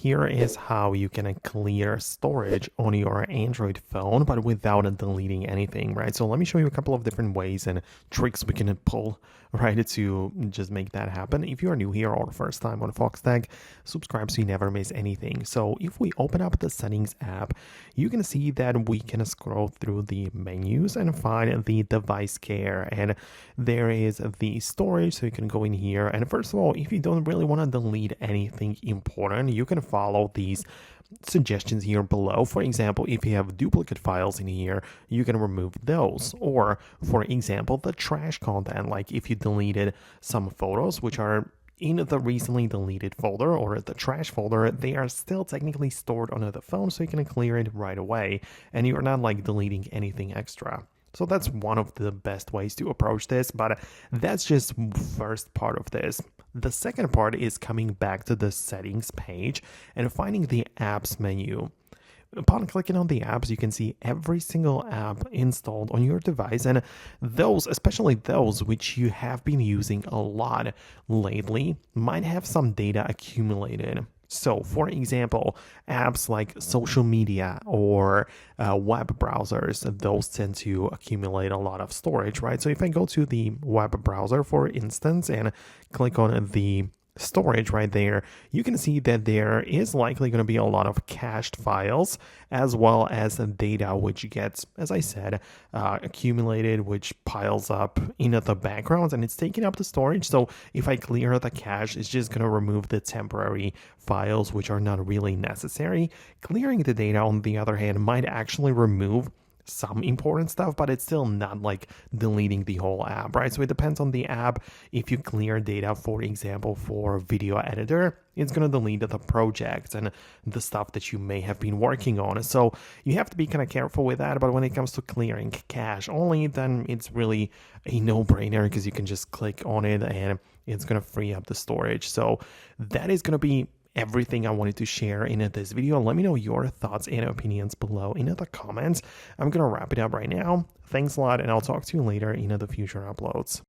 Here is how you can clear storage on your Android phone, but without deleting anything, right? So let me show you a couple of different ways and tricks we can pull, right, to just make that happen. If you are new here or the first time on Foxtecc, subscribe so you never miss anything. So if we open up the settings app, you can see that we can scroll through the menus and find the device care, and there is the storage. So you can go in here, and first of all, if you don't really want to delete anything important, you can follow these suggestions here below. For example, if you have duplicate files in here, you can remove those. Or for example, the trash content, like if you deleted some photos which are in the recently deleted folder or the trash folder, they are still technically stored on the phone, so you can clear it right away and you're not like deleting anything extra. So that's one of the best ways to approach this, but that's just first part of this. The second part is coming back to the settings page and finding the apps menu. Upon clicking on the apps, you can see every single app installed on your device, and those, especially those which you have been using a lot lately, might have some data accumulated. So, for example, apps like social media or web browsers, those tend to accumulate a lot of storage, right? So if I go to the web browser, for instance, and click on the storage right there, you can see that there is likely going to be a lot of cached files as well as data which gets, as I said, accumulated, which piles up in the background and it's taking up the storage. So if I clear the cache, it's just going to remove the temporary files which are not really necessary. Clearing the data, on the other hand, might actually remove some important stuff, but it's still not like deleting the whole app, right? So it depends on the app. If you clear data, for example, for video editor, it's going to delete the projects and the stuff that you may have been working on. So you have to be kind of careful with that. But when it comes to clearing cache only, then it's really a no-brainer because you can just click on it and it's going to free up the storage. So that is going to be everything I wanted to share in this video. Let me know your thoughts and opinions below in the comments. I'm gonna wrap it up right now. Thanks a lot, and I'll talk to you later in the future uploads.